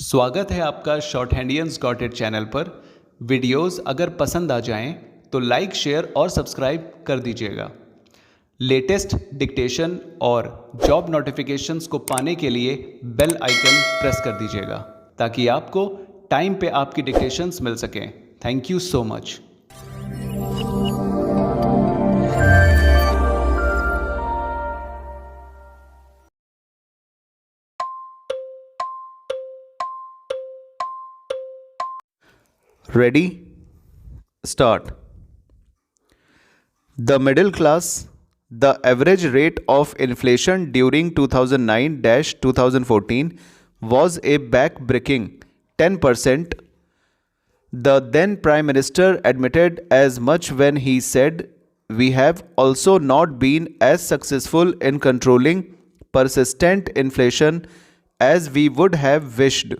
स्वागत है आपका शॉर्ट हैंडियंस गॉट इट चैनल पर। वीडियोस अगर पसंद आ जाएं तो लाइक, शेयर और सब्सक्राइब कर दीजिएगा। लेटेस्ट डिक्टेशन और जॉब नोटिफिकेशंस को पाने के लिए बेल आइकन प्रेस कर दीजिएगा ताकि आपको टाइम पे आपकी डिक्टेशंस मिल सकें। Thank you so much. Ready? Start. The middle class, the average rate of inflation during 2009-2014 was a back-breaking 10%. The then Prime Minister admitted as much when he said, "We have also not been as successful in controlling persistent inflation as we would have wished."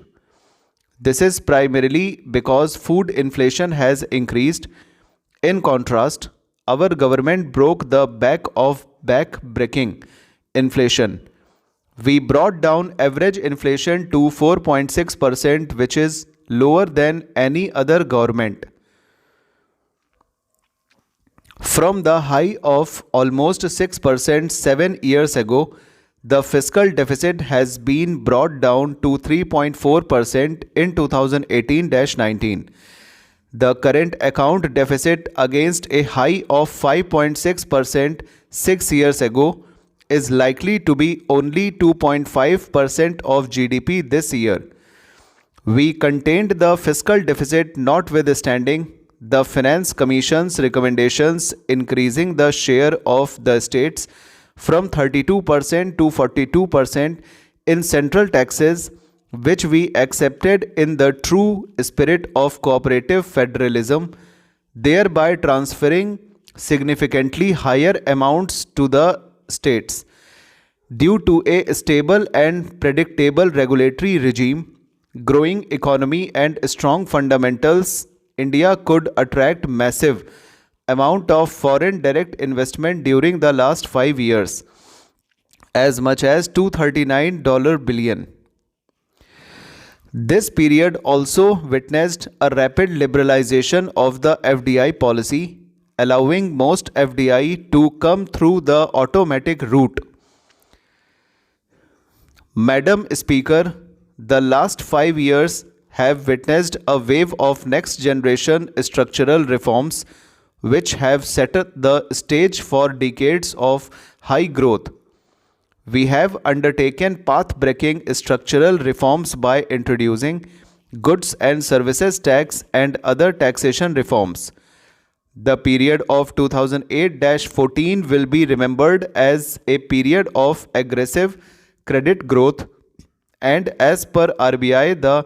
This is primarily because food inflation has increased. In contrast, our government broke the back of back-breaking inflation. We brought down average inflation to 4.6%, which is lower than any other government. From the high of almost 6% 7 years ago, the fiscal deficit has been brought down to 3.4% in 2018-19. The current account deficit, against a high of 5.6% 6 years ago, is likely to be only 2.5% of GDP this year. We contained the fiscal deficit notwithstanding the Finance Commission's recommendations, increasing the share of the states from 32% to 42% in central taxes, which we accepted in the true spirit of cooperative federalism, thereby transferring significantly higher amounts to the states. Due to a stable and predictable regulatory regime, growing economy and strong fundamentals, India could attract massive amount of foreign direct investment during the last 5 years, as much as $239 billion. This period also witnessed a rapid liberalization of the FDI policy, allowing most FDI to come through the automatic route. Madam Speaker, the last 5 years have witnessed a wave of next generation structural reforms which have set the stage for decades of high growth. We have undertaken path-breaking structural reforms by introducing goods and services tax and other taxation reforms. The period of 2008-14 will be remembered as a period of aggressive credit growth, and as per RBI, the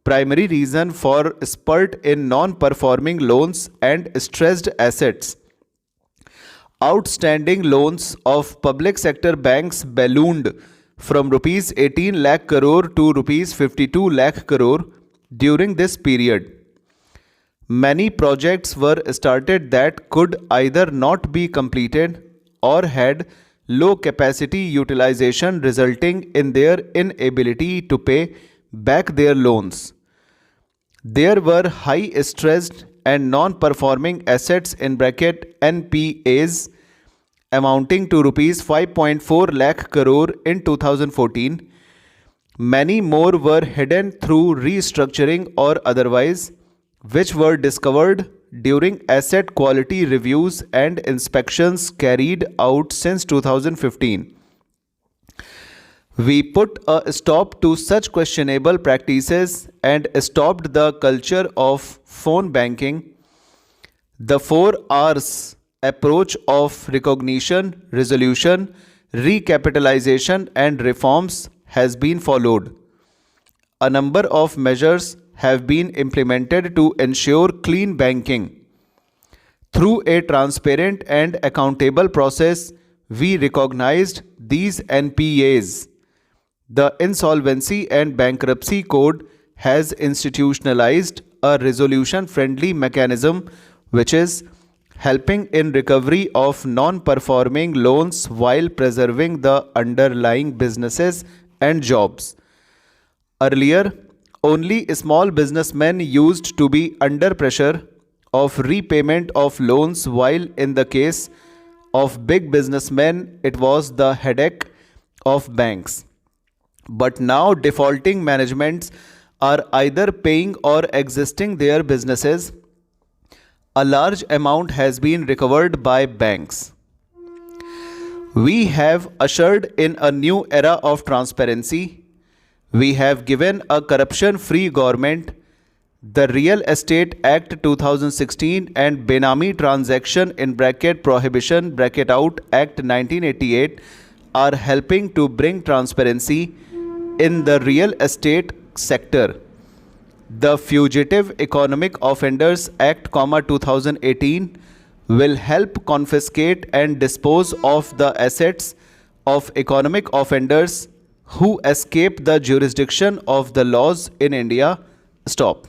primary reason for spurt in non-performing loans and stressed assets. Outstanding loans of public sector banks ballooned from rupees 18 lakh crore to rupees 52 lakh crore during this period. Many projects were started that could either not be completed or had low capacity utilization, resulting in their inability to pay back their loans. There were high stressed and non-performing assets (NPAs) amounting to rupees 5.4 lakh crore in 2014. Many more were hidden through restructuring or otherwise, which were discovered during asset quality reviews and inspections carried out since 2015. We put a stop to such questionable practices and stopped the culture of phone banking. The 4 R's approach of recognition, resolution, recapitalization, and reforms has been followed. A number of measures have been implemented to ensure clean banking. Through a transparent and accountable process, we recognized these NPAs. The Insolvency and Bankruptcy Code has institutionalized a resolution-friendly mechanism which is helping in recovery of non-performing loans while preserving the underlying businesses and jobs. Earlier, only small businessmen used to be under pressure of repayment of loans, while in the case of big businessmen, it was the headache of banks. But now defaulting managements are either paying or exiting their businesses. A large amount has been recovered by banks. We have ushered in a new era of transparency. We have given a corruption-free government. The Real Estate Act 2016 and Benami Transaction in bracket Prohibition bracket out Act 1988 are helping to bring transparency in the real estate sector. The Fugitive Economic Offenders Act, 2018 will help confiscate and dispose of the assets of economic offenders who escape the jurisdiction of the laws in India. Stop.